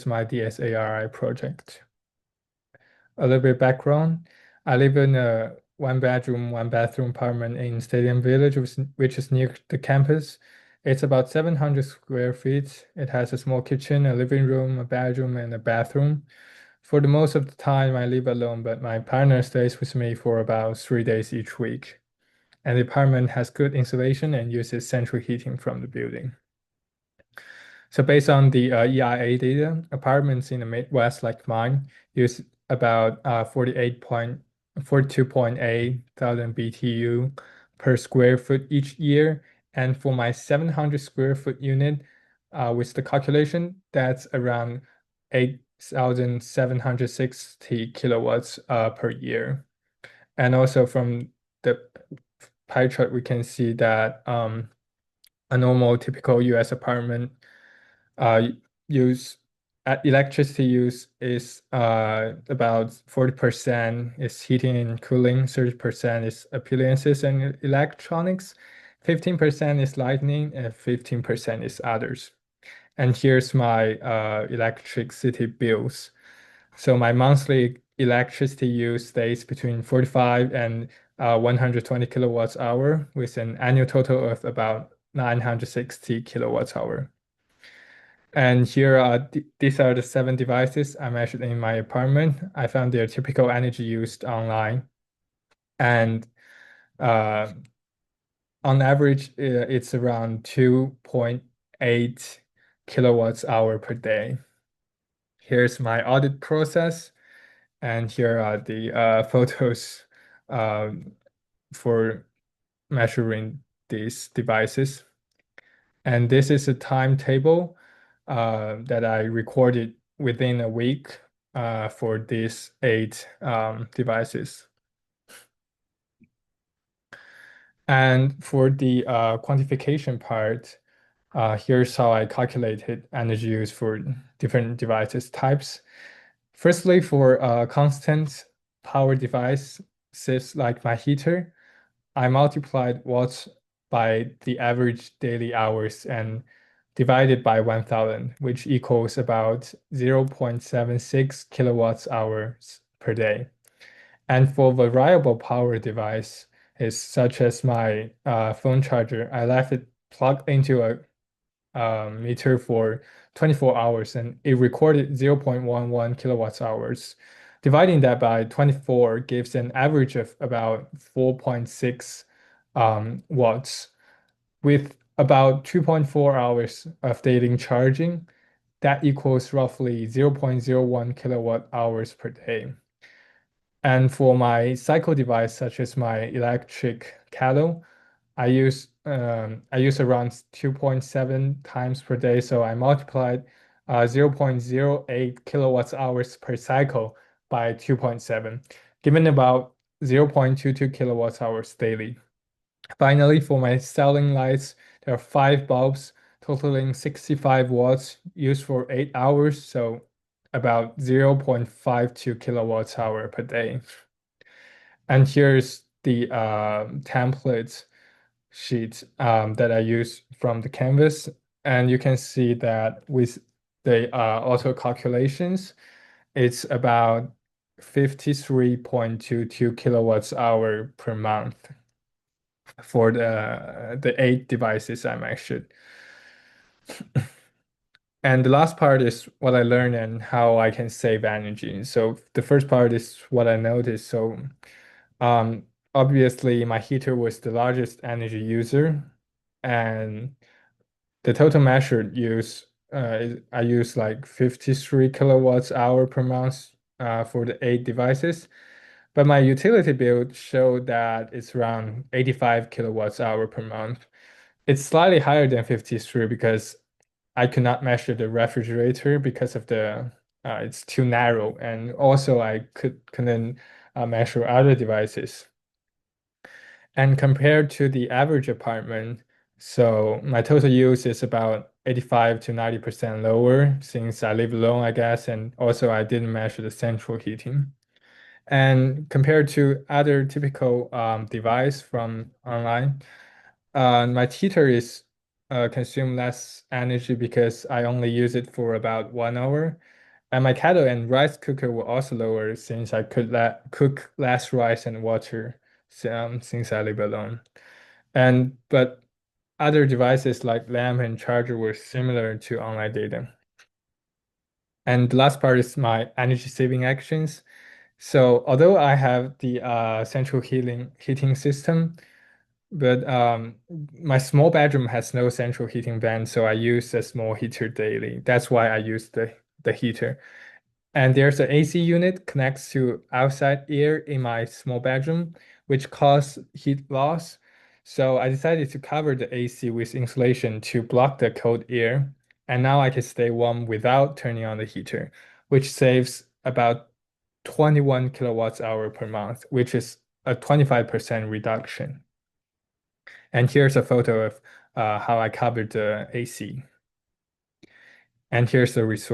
is my DSARI project. A little bit background. I live in a one bedroom, one bathroom apartment in Stadium Village, which is near the campus. It's about 700 square feet. It has a small kitchen, a living room, a bedroom, and a bathroom. For the most of the time, I live alone, but my partner stays with me for about 3 days each week. And the apartment has good insulation and uses central heating from the building. So based on the EIA data, apartments in the Midwest like mine use about 42.8 thousand BTU per square foot each year. And for my 700 square foot unit, with the calculation, that's around 8,760 kilowatts per year. And also from the pie chart, we can see that a normal typical US apartment uh, use electricity use is about 40% is heating and cooling, 30% is appliances and electronics, 15% is lighting, and 15% is others. And here's my electricity bills. So my monthly electricity use stays between 45 and 120 kilowatts hour with an annual total of about 960 kilowatts hour. And here are these are the 7 devices I measured in my apartment. I found their typical energy used online. And uh, on average, it's around 2.8 kilowatts hour per day. Here's my audit process. And here are the photos for measuring these devices. And this is a timetable that I recorded within a week for these 8 devices. And for the quantification part, here's how I calculated energy use for different devices types. Firstly, for constant power devices like my heater, I multiplied watts by the average daily hours and divided by 1000, which equals about 0.76 kilowatts hours per day. And for variable power device, is such as my phone charger, I left it plugged into a meter for 24 hours and it recorded 0.11 kilowatts hours. Dividing that by 24 gives an average of about 4.6 watts. With about 2.4 hours of daily charging, that equals roughly 0.01 kilowatt hours per day. And for my cycle device, such as my electric kettle, I use around 2.7 times per day. So I multiplied 0.08 kilowatts hours per cycle by 2.7, given about 0.22 kilowatts hours daily. Finally, for my ceiling lights, there are 5 bulbs totaling 65 watts used for 8 hours, so about 0.52 kilowatts hour per day. And here's the template sheet that I use from the canvas. And you can see that with the auto calculations, it's about 53.22 kilowatts hour per month for the 8 devices I measured. And the last part is what I learned and how I can save energy. So the first part is what I noticed. So um, obviously my heater was the largest energy user, and the total measured use I use like 53 kilowatts hour per month for the 8 devices. But my utility bill showed that it's around 85 kilowatts hour per month. It's slightly higher than 53 because I could not measure the refrigerator because of the it's too narrow, and also I couldn't measure other devices. And compared to the average apartment, so my total use is about 85 to 90% lower since I live alone, I guess, and also I didn't measure the central heating. And compared to other typical device from online, my heater is consume less energy because I only use it for about 1 hour. And my kettle and rice cooker were also lower since I could cook less rice and water since I live alone. And but other devices like lamp and charger were similar to online data. And the last part is my energy saving actions. So although I have the central heating system, but my small bedroom has no central heating vent, so I use a small heater daily. That's why I use the heater. And there's an AC unit connects to outside air in my small bedroom, which cause heat loss. So I decided to cover the AC with insulation to block the cold air. And now I can stay warm without turning on the heater, which saves about 21 kilowatts hour per month, which is a 25% reduction. And here's a photo of how I covered the AC. And here's the result.